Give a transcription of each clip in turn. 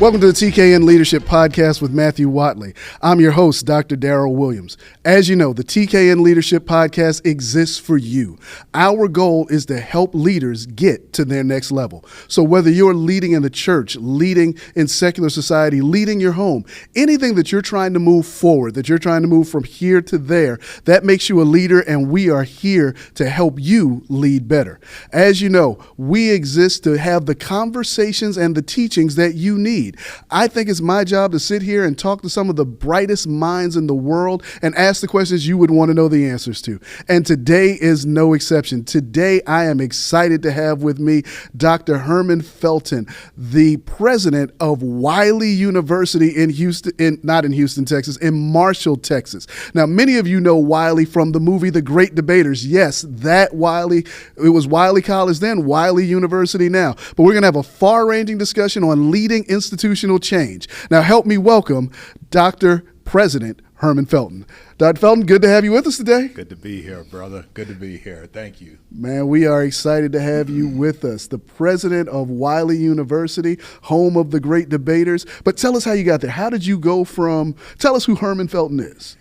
Welcome to the TKN Leadership Podcast with Matthew Watley. I'm your host, Dr. Daryl Williams. As you know, the TKN Leadership Podcast exists for you. Our goal is to help leaders get to their next level. So whether you're leading in the church, leading in secular society, leading your home, anything that you're trying to move forward, that you're trying to move from here to there, that makes you a leader, and we are here to help you lead better. As you know, we exist to have the conversations and the teachings that you need. I think it's my job to sit here and talk to some of the brightest minds in the world and ask the questions you would want to know the answers to. And today is no exception. Today, I am excited to have with me Dr. Herman Felton, the president of Wiley University in not in Houston, Texas, in Marshall, Texas. Now, many of you know Wiley from the movie The Great Debaters. Yes, that Wiley, it was Wiley College then, Wiley University now. But we're going to have a far-ranging discussion on leading institutional change. Now, help me welcome Dr. President Herman Felton. Dr. Felton, good to have you with us today. Good to be here, brother. Good to be here. Thank you. Man, we are excited to have you with us. The president of Wiley University, home of the great debaters. But tell us how you got there. How did you go from, tell us who Herman Felton is.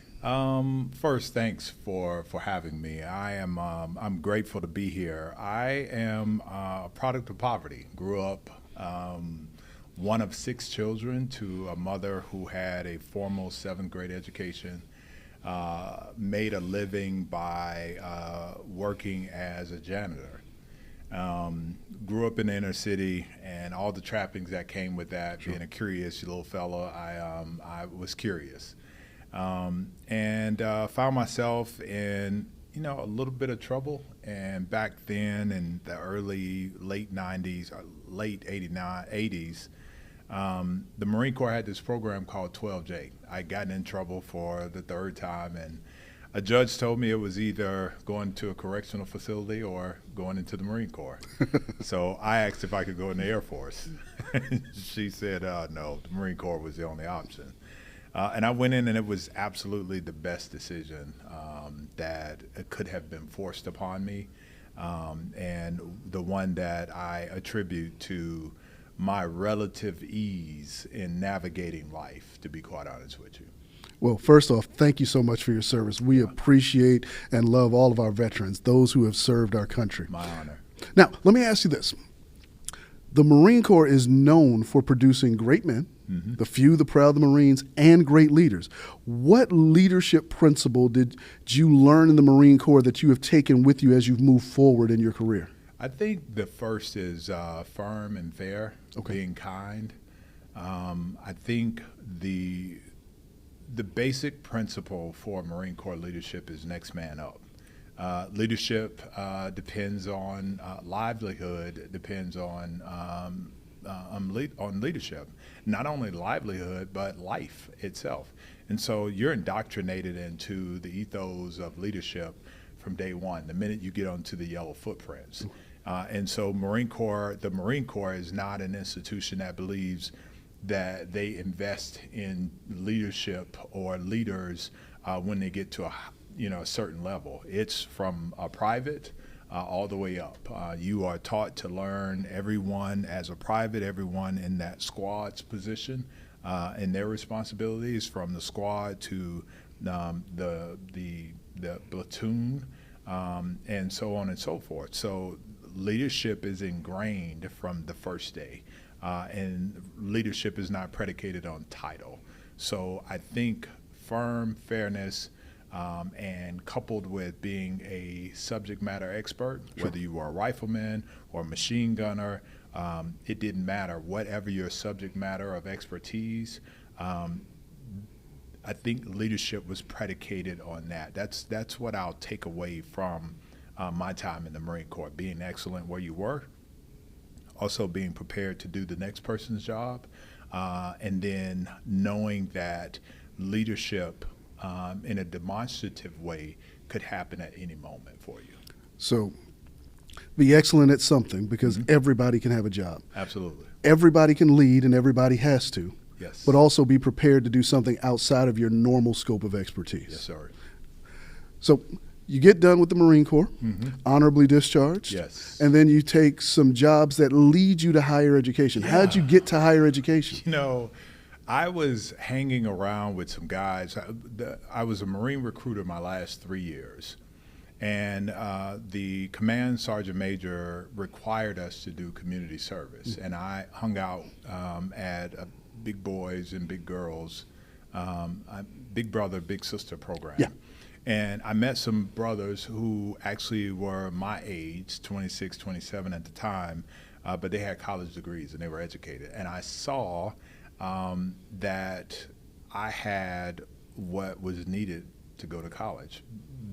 First, thanks for having me. I'm grateful to be here. I am a product of poverty. Grew up one of 6 children to a mother who had a formal 7th grade education, made a living by working as a janitor. Grew up in the inner city and all the trappings that came with that. Sure. Being a curious little fella, I was curious, and found myself in a little bit of trouble. And back then in the late 90s, late 80s, the Marine Corps had this program called 12J. I'd gotten in trouble for the 3rd time, and a judge told me it was either going to a correctional facility or going into the Marine Corps. So I asked if I could go in the Air Force. She said no, the Marine Corps was the only option. And I went in, and it was absolutely the best decision that could have been forced upon me, and the one that I attribute to my relative ease in navigating life, to be quite honest with you. Well, first off, thank you so much for your service. We appreciate and love all of our veterans, those who have served our country. My honor. Now, let me ask you this. The Marine Corps is known for producing great men, mm-hmm. the few, the proud, the Marines, and great leaders. What leadership principle did you learn in the Marine Corps that you have taken with you as you've moved forward in your career? I think the first is firm and fair, being kind. I think the basic principle for Marine Corps leadership is next man up. Leadership depends on livelihood, depends on leadership. Not only livelihood, but life itself. And so you're indoctrinated into the ethos of leadership from day one, the minute you get onto the yellow footprints. And so the Marine Corps is not an institution that believes that they invest in leadership or leaders when they get to a certain level. It's from a private all the way up. You are taught to learn everyone as a private, everyone in that squad's position and their responsibilities, from the squad to the platoon, and so on and so forth. So leadership is ingrained from the first day, and leadership is not predicated on title. So I think firm, fairness, and coupled with being a subject matter expert, sure. whether you were a rifleman or a machine gunner, it didn't matter. Whatever your subject matter of expertise, I think leadership was predicated on that. That's what I'll take away from my time in the Marine Corps: being excellent where you were, also being prepared to do the next person's job, and then knowing that leadership in a demonstrative way could happen at any moment for you. So be excellent at something, because mm-hmm. everybody can have a job. Absolutely. Everybody can lead, and everybody has to. Yes. But also be prepared to do something outside of your normal scope of expertise. Yes, sir. So You get done with the Marine Corps, honorably discharged. Yes. And then you take some jobs that lead you to higher education. Yeah. How'd you get to higher education? You know, I was hanging around with some guys. I was a Marine recruiter my last 3 years. And the command sergeant major required us to do community service. And I hung out at a big boys and big girls, big brother, big sister program. Yeah. And I met some brothers who actually were my age, 26, 27 at the time, but they had college degrees and they were educated. And I saw that I had what was needed to go to college.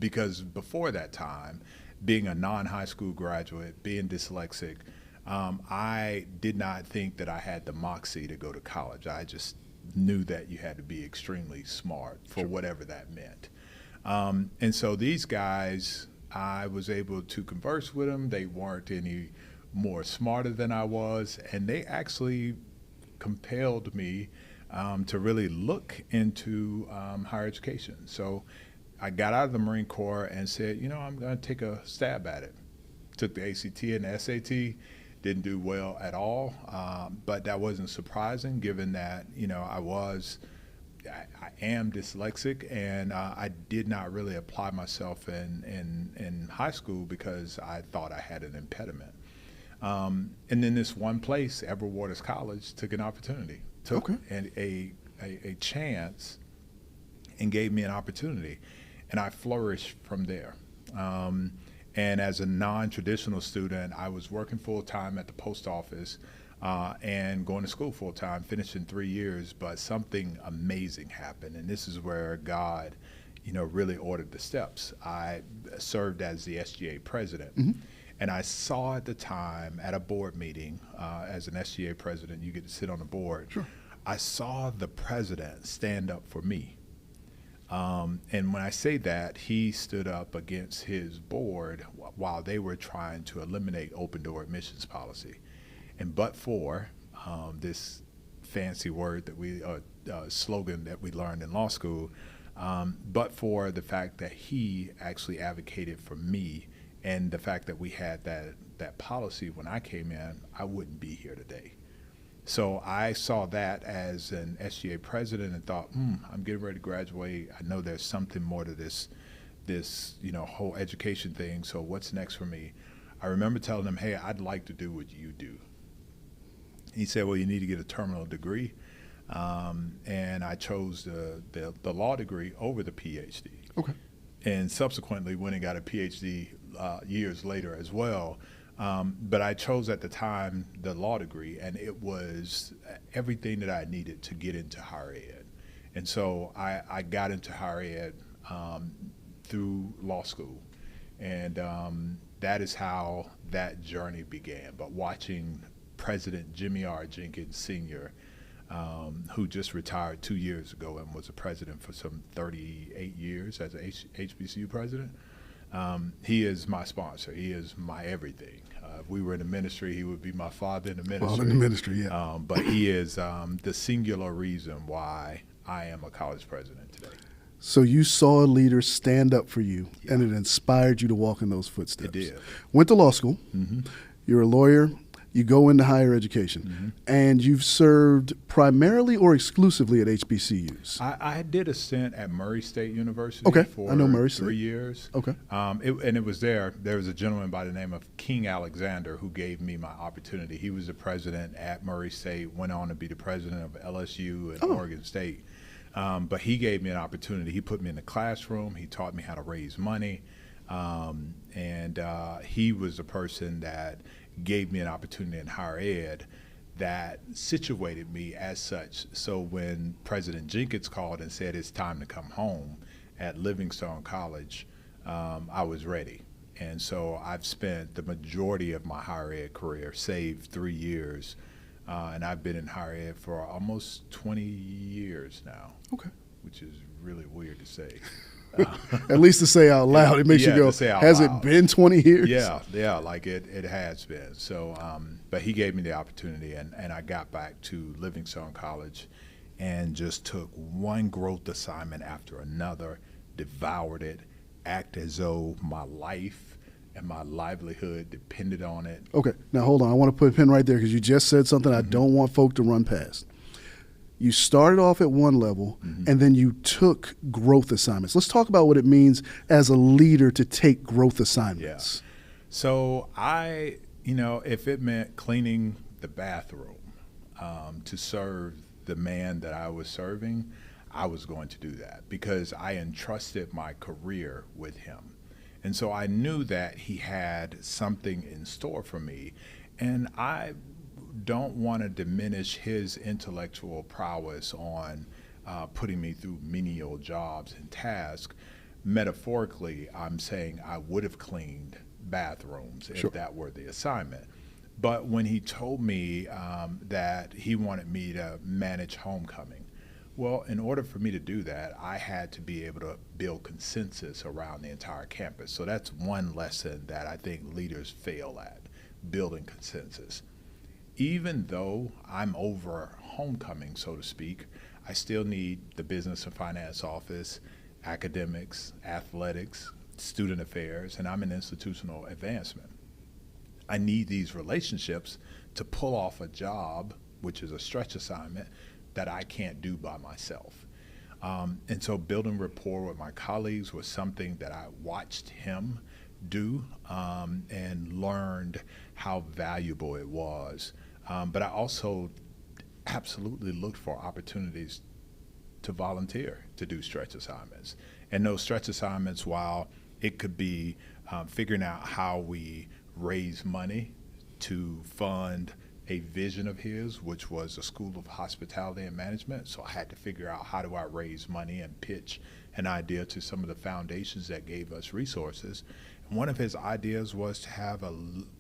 Because before that time, being a non-high school graduate, being dyslexic, I did not think that I had the moxie to go to college. I just knew that you had to be extremely smart for whatever that meant. And so these guys, I was able to converse with them. They weren't any more smarter than I was, and they actually compelled me to really look into higher education. So I got out of the Marine Corps and said, you know, I'm going to take a stab at it. Took the ACT and the SAT, didn't do well at all, but that wasn't surprising given that, you know, I am dyslexic, and I did not really apply myself in high school because I thought I had an impediment. And then this one place, Edward Waters College, took an opportunity, took a chance and gave me an opportunity, and I flourished from there. And as a non-traditional student, I was working full-time at the post office and going to school full-time, finished in 3 years, but something amazing happened, and this is where God, you know, really ordered the steps. I served as the SGA president, and I saw at the time at a board meeting, as an SGA president, you get to sit on the board. Sure. I saw the president stand up for me. And when I say that, he stood up against his board while they were trying to eliminate open door admissions policy. And but for this fancy word that we, slogan that we learned in law school, but for the fact that he actually advocated for me and the fact that we had that policy when I came in, I wouldn't be here today. So I saw that as an SGA president and thought, I'm getting ready to graduate. I know there's something more to this you know, whole education thing. So what's next for me? I remember telling him, hey, I'd like to do what you do. He said, well, you need to get a terminal degree. And I chose the law degree over the PhD. Okay. And subsequently went and got a PhD years later as well. But I chose at the time the law degree, and it was everything that I needed to get into higher ed. And so I got into higher ed through law school. And that is how that journey began. But watching President Jimmy R. Jenkins Sr., who just retired 2 years ago and was a president for some 38 years as an HBCU president, he is my sponsor. He is my everything. If we were in the ministry, he would be my father in the ministry. Father in the ministry, yeah. But he is the singular reason why I am a college president today. So you saw a leader stand up for you, and it inspired you to walk in those footsteps. It did. Went to law school. You're a lawyer. You go into higher education, and you've served primarily or exclusively at HBCUs. I did a stint at Murray State University for I know Murray 3 State. years. Okay. And it was there was a gentleman by the name of King Alexander who gave me my opportunity. He was the president at Murray State, went on to be the president of LSU and Oregon State. But he gave me an opportunity. He put me in the classroom. He taught me how to raise money. And he was the person that gave me an opportunity in higher ed that situated me as such. So when President Jenkins called and said it's time to come home at Livingstone College, I was ready. And so I've spent the majority of my higher ed career, save 3 years, and I've been in higher ed for almost 20 years now. Okay. Which is really weird to say. At least to say out loud, it makes you go, has it been 20 years? Yeah, like it has been. So, but he gave me the opportunity, and I got back to Livingstone College and just took one growth assignment after another, devoured it, act as though my life and my livelihood depended on it. Okay, now hold on. I want to put a pin right there because you just said something I don't want folk to run past. You started off at one level, and then you took growth assignments. Let's talk about what it means as a leader to take growth assignments. Yeah. So if it meant cleaning the bathroom to serve the man that I was serving, I was going to do that because I entrusted my career with him. And so I knew that he had something in store for me. And I don't want to diminish his intellectual prowess on putting me through menial jobs and tasks. Metaphorically, I'm saying I would have cleaned bathrooms if that were the assignment. But when he told me that he wanted me to manage homecoming, well, in order for me to do that, I had to be able to build consensus around the entire campus. So that's one lesson that I think leaders fail at, building consensus. Even though I'm over homecoming, so to speak, I still need the business and finance office, academics, athletics, student affairs, and I'm in institutional advancement. I need these relationships to pull off a job, which is a stretch assignment, that I can't do by myself. And so building rapport with my colleagues was something that I watched him do and learned how valuable it was. But I also absolutely looked for opportunities to volunteer to do stretch assignments. And those stretch assignments, while it could be figuring out how we raise money to fund a vision of his, which was a School of Hospitality and Management. So I had to figure out how do I raise money and pitch an idea to some of the foundations that gave us resources. And one of his ideas was to have a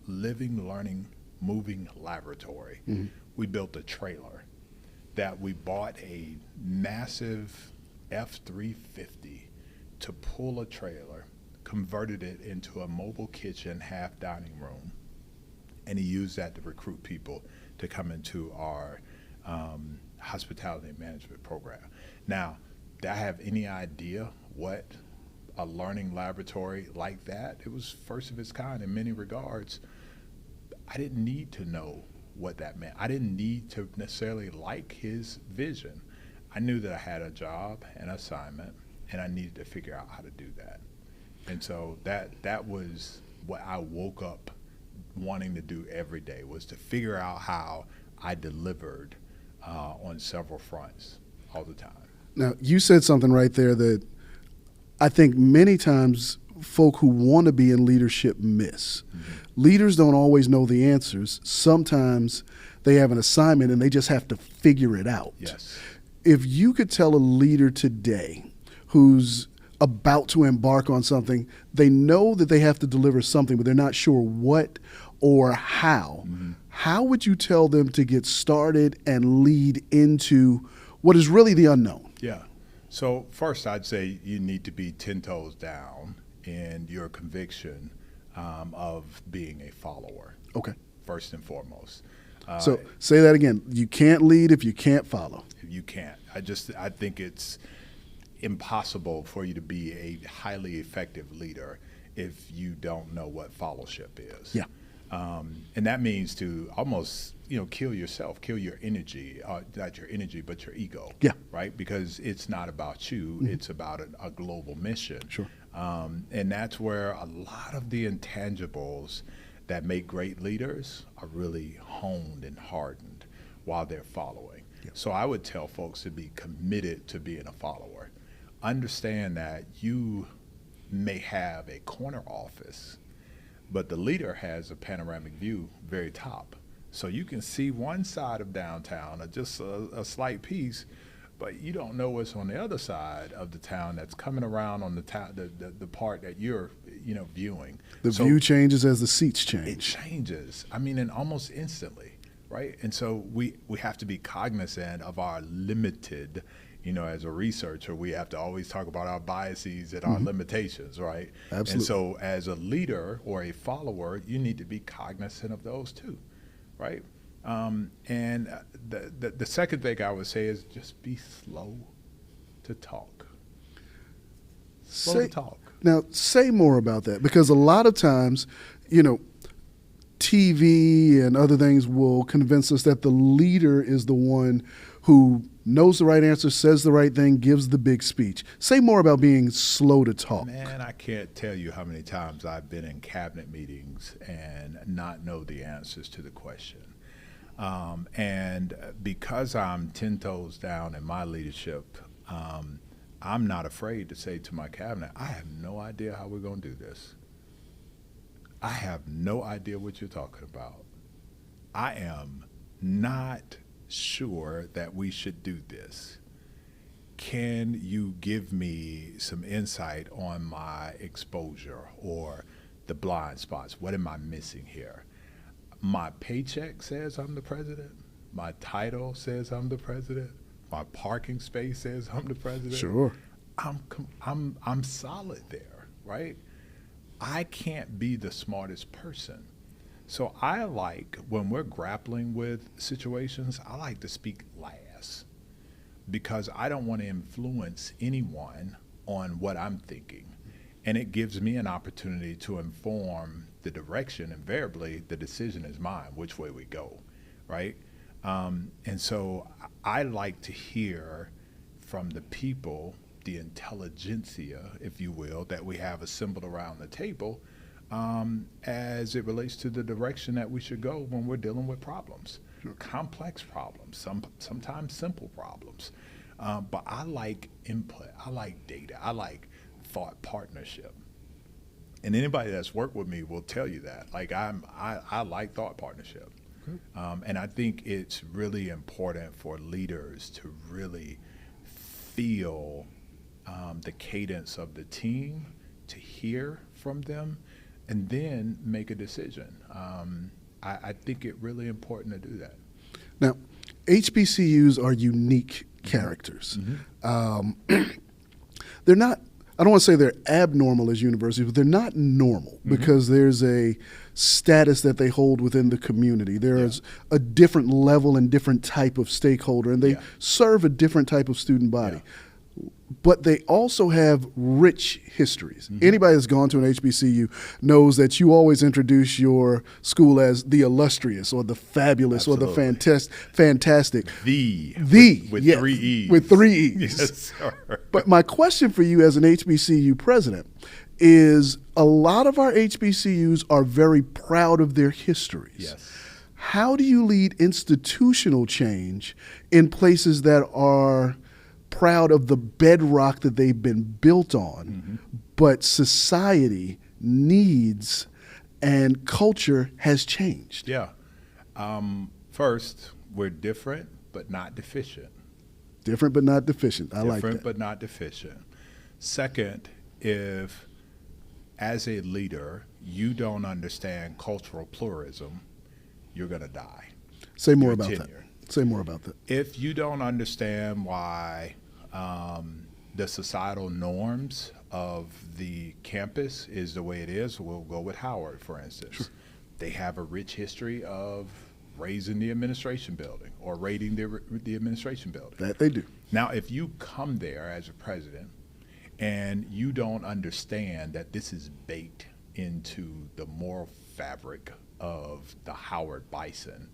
living, learning, moving laboratory. We built a trailer that we bought a massive F-350 to pull a trailer, converted it into a mobile kitchen, half dining room, and he used that to recruit people to come into our hospitality and management program. Now, did I have any idea what a learning laboratory like that? It was first of its kind in many regards. I didn't need to know what that meant. I didn't need to necessarily like his vision. I knew that I had a job, an assignment, and I needed to figure out how to do that. And so that was what I woke up wanting to do every day, was to figure out how I delivered on several fronts all the time. Now, you said something right there that I think many times folk who want to be in leadership miss. Leaders don't always know the answers. Sometimes they have an assignment and they just have to figure it out. Yes. If you could tell a leader today who's about to embark on something, they know that they have to deliver something, but they're not sure what or how. How would you tell them to get started and lead into what is really the unknown? Yeah. So first, I'd say you need to be 10 toes down in your conviction of being a follower. Okay. First and foremost. So say that again. You can't lead if you can't follow. You can't. I think it's impossible for you to be a highly effective leader if you don't know what fellowship is. Yeah. And that means to almost, kill yourself, kill your energy, not your energy, but your ego. Yeah. Right? Because it's not about you, it's about a global mission. Sure. And that's where a lot of the intangibles that make great leaders are really honed and hardened while they're following. Yeah. So I would tell folks to be committed to being a follower. Understand that you may have a corner office, but the leader has a panoramic view very top. So you can see one side of downtown, or just a slight piece, but you don't know what's on the other side of the town that's coming around on the part that you're viewing. The view changes as the seats change. It changes. And almost instantly, right? And so we have to be cognizant of our limited. As a researcher, we have to always talk about our biases and our limitations, right? Absolutely. And so as a leader or a follower, you need to be cognizant of those too, right? And the second thing I would say is just be slow to talk. Slow to talk. Now, say more about that, because a lot of times, you know, TV and other things will convince us that the leader is the one who knows the right answer, says the right thing, gives the big speech. Say more about being slow to talk. Man, I can't tell you how many times I've been in cabinet meetings and not know the answers to the question. And because I'm 10 toes down in my leadership, I'm not afraid to say to my cabinet, I have no idea how we're going to do this. I have no idea what you're talking about. I am not sure that we should do this. Can you give me some insight on my exposure or the blind spots? What am I missing here? My paycheck says I'm the president. My title says I'm the president. My parking space says I'm the president. Sure. I'm solid there, right? I can't be the smartest person. So I like, when we're grappling with situations, I like to speak last, because I don't want to influence anyone on what I'm thinking. And it gives me an opportunity to inform the direction. Invariably, the decision is mine, which way we go, right? And so I like to hear from the people, the intelligentsia, if you will, that we have assembled around the table, as it relates to the direction that we should go when we're dealing with problems, complex problems, sometimes simple problems. But I like input, I like data, I like thought partnership. And anybody that's worked with me will tell you that. Like I like thought partnership. And I think it's really important for leaders to really feel the cadence of the team, to hear from them, and then make a decision. I think it's really important to do that. Now, HBCUs are unique characters. They're not, I don't want to say they're abnormal as universities, but they're not normal because there's a status that they hold within the community. There's a different level and different type of stakeholder, and they serve a different type of student body. But they also have rich histories. Anybody that's gone to an HBCU knows that you always introduce your school as the illustrious or the fabulous or the fantastic. With yes, 3 E's. With 3 E's. Yes, sir. But my question for you as an HBCU president is, a lot of our HBCUs are very proud of their histories. Yes. How do you lead institutional change in places that are proud of the bedrock that they've been built on, but society needs and culture has changed? Yeah. First, we're different but not deficient. Different but not deficient. I like that. Different but not deficient. Second, if as a leader you don't understand cultural pluralism, you're going to die. Say more about that. Say more about that. If you don't understand why the societal norms of the campus is the way it is, we'll go with Howard, for instance. Sure. They have a rich history of raising the administration building or raiding the administration building. That they do. Now, if you come there as a president and you don't understand that this is baked into the moral fabric of the Howard Bison,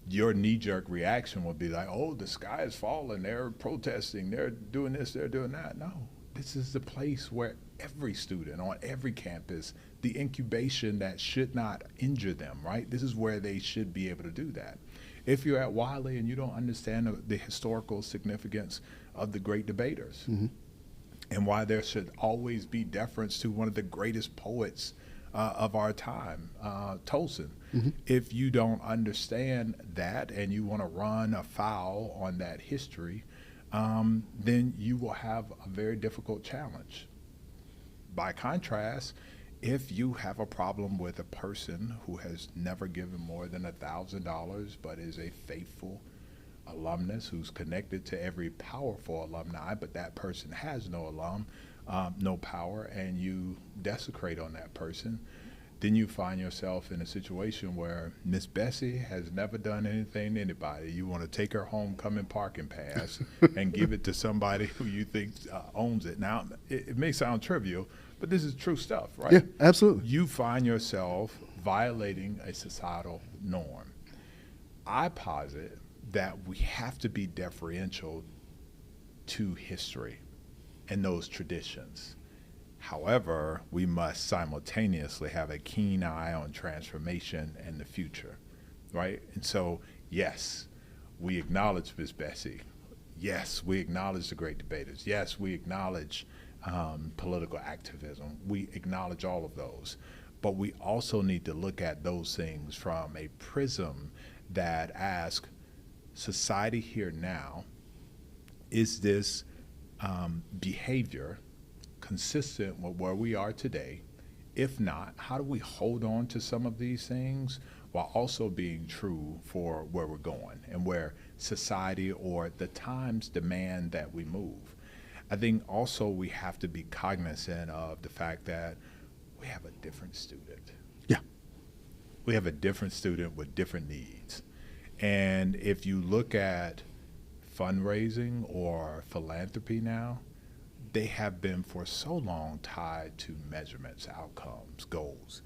your knee-jerk reaction would be like, oh, the sky is falling, they're protesting, they're doing this, they're doing that. No, this is the place where every student on every campus, the incubation that should not injure them, right? This is where they should be able to do that. If you're at Wiley and you don't understand the historical significance of the great debaters and why there should always be deference to one of the greatest poets of our time, Tolson. If you don't understand that and you want to run afoul on that history, then you will have a very difficult challenge. By contrast, if you have a problem with a person who has never given more than $1,000 but is a faithful alumnus who's connected to every powerful alumni, but that person has no power, and you desecrate on that person, then you find yourself in a situation where Miss Bessie has never done anything to anybody. You want to take her homecoming parking pass and give it to somebody who you think owns it. Now, it may sound trivial, but this is true stuff, right? Yeah, absolutely. You find yourself violating a societal norm. I posit that we have to be deferential to history and those traditions. However, we must simultaneously have a keen eye on transformation and the future, right? And so, yes, we acknowledge Ms. Bessie. Yes, we acknowledge the great debaters. Yes, we acknowledge political activism. We acknowledge all of those. But we also need to look at those things from a prism that asks, society here now, is this behavior consistent with where we are today? If not, how do we hold on to some of these things while also being true for where we're going and where society or the times demand that we move? I think also we have to be cognizant of the fact that we have a different student. Yeah. We have a different student with different needs. And if you look at fundraising or philanthropy now, they have been for so long tied to measurements, outcomes, goals.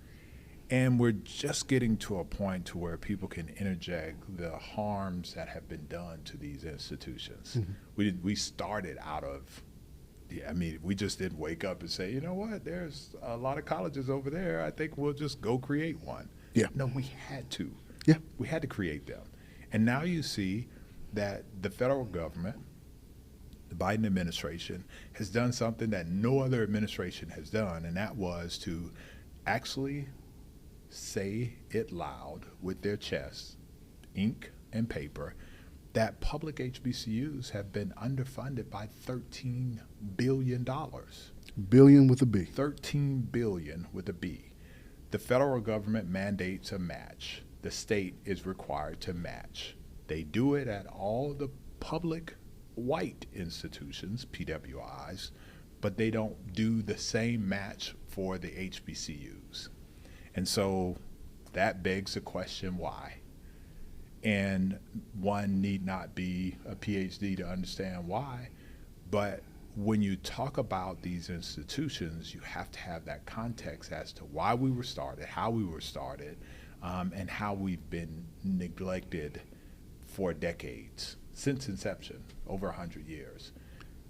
And we're just getting to a point to where people can interject the harms that have been done to these institutions. Mm-hmm. We started out of, we just didn't wake up and say, you know what, there's a lot of colleges over there, I think we'll just go create one. Yeah. No, we had to. Yeah. We had to create them. And now you see that the federal government, the Biden administration, has done something that no other administration has done, and that was to actually say it loud with their chest, ink and paper, that public HBCUs have been underfunded by $13 billion. Billion with a B. 13 billion with a B. The federal government mandates a match. The state is required to match. They do it at all the public white institutions, PWIs, but they don't do the same match for the HBCUs. And so that begs the question, why? And one need not be a PhD to understand why, but when you talk about these institutions, you have to have that context as to why we were started, how we were started, and how we've been neglected for decades, since inception, over 100 years.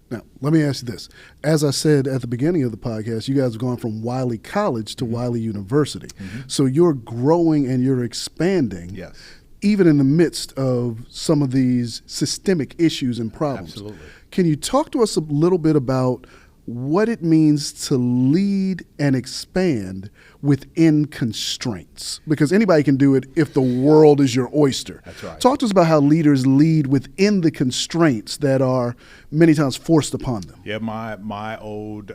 Now, let me ask you this. As I said at the beginning of the podcast, you guys are going from Wiley College to Wiley University. Mm-hmm. So you're growing and you're expanding, yes, even in the midst of some of these systemic issues and problems. Absolutely. Can you talk to us a little bit about what it means to lead and expand within constraints? Because anybody can do it if the world is your oyster. That's right. Talk to us about how leaders lead within the constraints that are many times forced upon them. Yeah, my old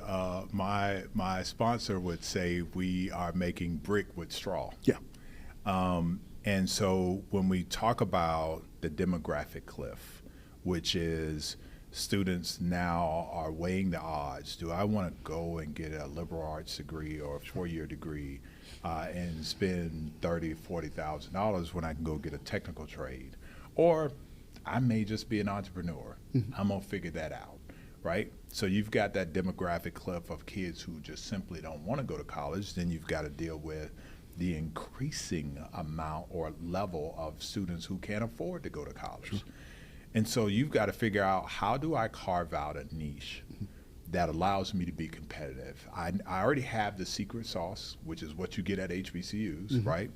my sponsor would say we are making brick with straw. Yeah. And so when we talk about the demographic cliff, which is students now are weighing the odds. Do I want to go and get a liberal arts degree or a 4-year degree and spend $30,000, $40,000 when I can go get a technical trade? Or I may just be an entrepreneur. Mm-hmm. I'm going to figure that out, right? So you've got that demographic cliff of kids who just simply don't want to go to college. Then you've got to deal with the increasing amount or level of students who can't afford to go to college. Sure. And so you've got to figure out, how do I carve out a niche that allows me to be competitive? I already have the secret sauce, which is what you get at HBCUs, mm-hmm. right?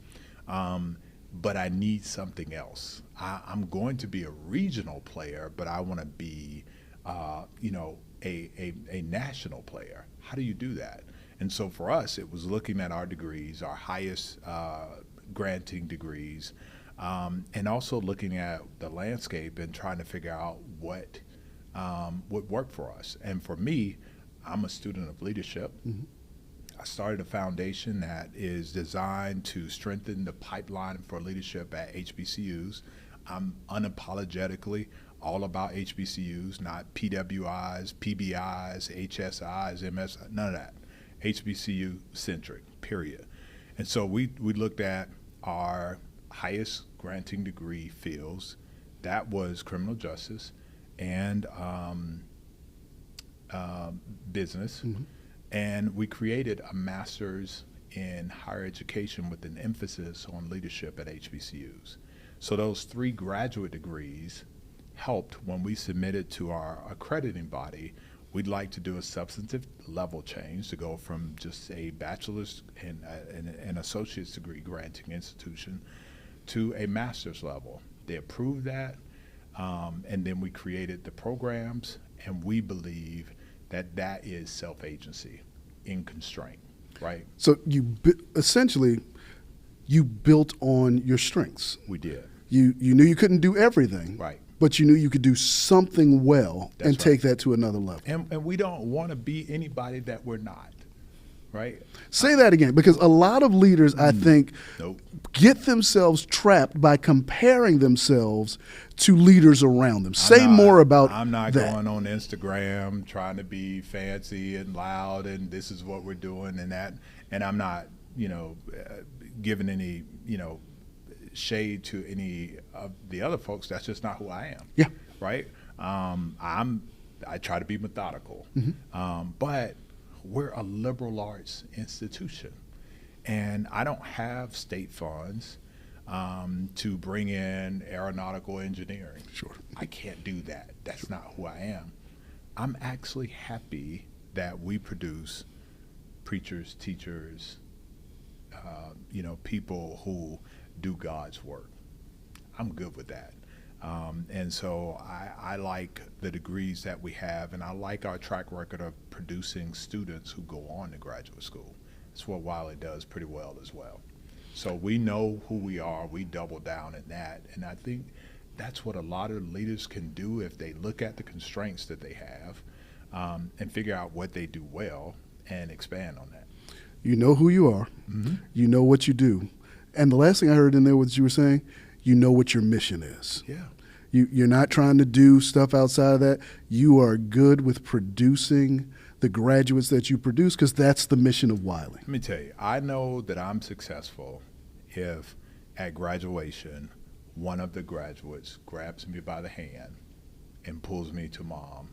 But I need something else. I'm going to be a regional player, but I want to be, a national player. How do you do that? And so for us, it was looking at our degrees, our highest granting degrees, and also looking at the landscape and trying to figure out what would work for us. And for me, I'm a student of leadership. Mm-hmm. I started a foundation that is designed to strengthen the pipeline for leadership at HBCUs. I'm unapologetically all about HBCUs, not PWIs, PBIs, HSIs, MS, none of that. HBCU centric, period. And so we looked at our highest granting degree fields. That was criminal justice and business. Mm-hmm. And we created a master's in higher education with an emphasis on leadership at HBCUs. So those 3 graduate degrees helped when we submitted to our accrediting body. We'd like to do a substantive level change to go from just a bachelor's and an associate's degree granting institution to a master's level. They approved that, and then we created the programs, and we believe that is self-agency in constraint, right? So essentially, you built on your strengths. We did. You knew you couldn't do everything. Right. But you knew you could do something well. That's right. Take that to another level. And we don't want to be anybody that we're not, right? Say that again, because a lot of leaders, I think, get themselves trapped by comparing themselves to leaders around them. More about that. I'm not going on Instagram trying to be fancy and loud and this is what we're doing and that. And I'm not, giving any, shade to any of the other folks. That's just not who I am. Yeah. Right. I try to be methodical, but we're a liberal arts institution, and I don't have state funds to bring in aeronautical engineering. Sure. I can't do that. That's not who I am. I'm actually happy that we produce preachers, teachers, people who do God's work. I'm good with that. And so I like the degrees that we have, and I like our track record of producing students who go on to graduate school. That's what Wiley does pretty well as well. So we know who we are. We double down in that. And I think that's what a lot of leaders can do if they look at the constraints that they have and figure out what they do well and expand on that. You know who you are. Mm-hmm. You know what you do. And the last thing I heard in there was you were saying, you know what your mission is. Yeah. You're not trying to do stuff outside of that. You are good with producing the graduates that you produce because that's the mission of Wiley. Let me tell you, I know that I'm successful if at graduation one of the graduates grabs me by the hand and pulls me to mom,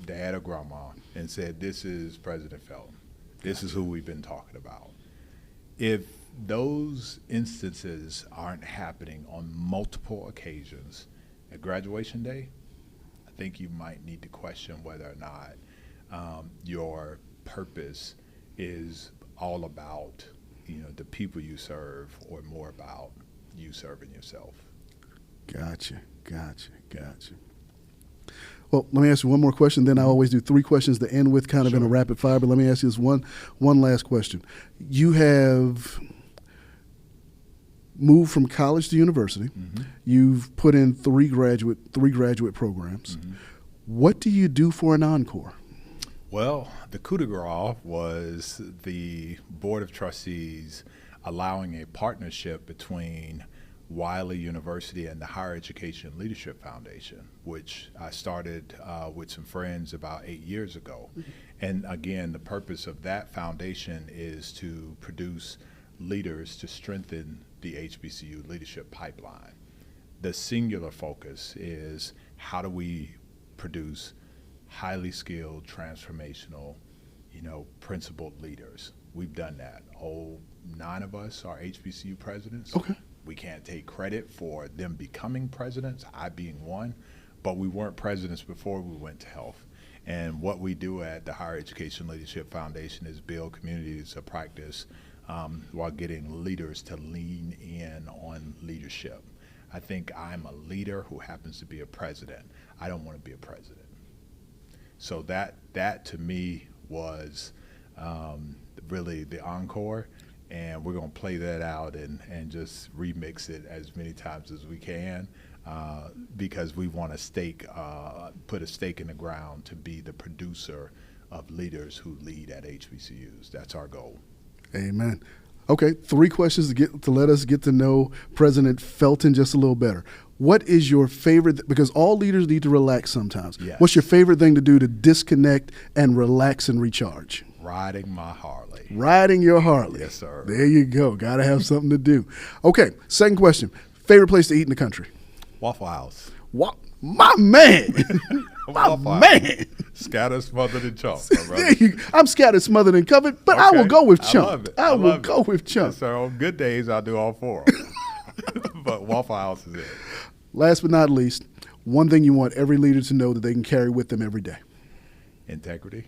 dad, or grandma and said, "This is President Felton. This is who we've been talking about." If those instances aren't happening on multiple occasions at graduation day, I think you might need to question whether or not your purpose is all about the people you serve or more about you serving yourself. Gotcha. Well, let me ask you one more question. Then I always do 3 questions to end with, kind of in a rapid fire. But let me ask you this one last question. You have moved from college to university. Mm-hmm. You've put in 3 graduate programs. Mm-hmm. What do you do for an encore? Well, the coup de grace was the Board of Trustees allowing a partnership between Wiley University and the Higher Education Leadership Foundation, which I started with some friends about 8 years ago. Mm-hmm. And again, the purpose of that foundation is to produce leaders to strengthen the HBCU leadership pipeline. The singular focus is how do we produce highly skilled, transformational, principled leaders. We've done that. 9 of us are HBCU presidents. Okay. We can't take credit for them becoming presidents, I being one, but we weren't presidents before we went to health. And what we do at the Higher Education Leadership Foundation is build communities of practice while getting leaders to lean in on leadership. I think I'm a leader who happens to be a president. I don't want to be a president. So that to me was really the encore, and we're going to play that out and just remix it as many times as we can because we want to put a stake in the ground to be the producer of leaders who lead at HBCUs. That's our goal. Amen. Okay, 3 questions to let us get to know President Felton just a little better. What is your favorite, because all leaders need to relax sometimes. Yes. What's your favorite thing to do to disconnect and relax and recharge? Riding my Harley. Riding your Harley. Yes, sir. There you go. Got to have something to do. Okay, second question. Favorite place to eat in the country? Waffle House. My man. My Waffle House. man. Scattered, smothered, and chunked. I'm scattered, smothered, and covered, but I will go with chunk. I will go with chunk. Yes, sir. On good days, I'll do all four of them. But Waffle House is it. Last but not least, one thing you want every leader to know that they can carry with them every day. Integrity.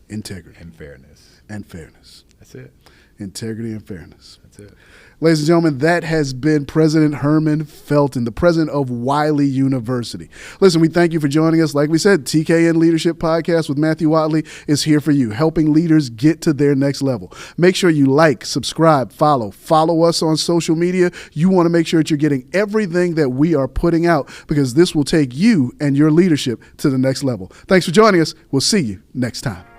Integrity. And fairness. And fairness. That's it. Integrity and fairness. That's it. Ladies and gentlemen, that has been President Herman Felton, the president of Wiley University. Listen, we thank you for joining us. Like we said, TKN Leadership Podcast with Matthew Watley is here for you, helping leaders get to their next level. Make sure you like, subscribe, follow us on social media. You want to make sure that you're getting everything that we are putting out, because this will take you and your leadership to the next level. Thanks for joining us. We'll see you next time.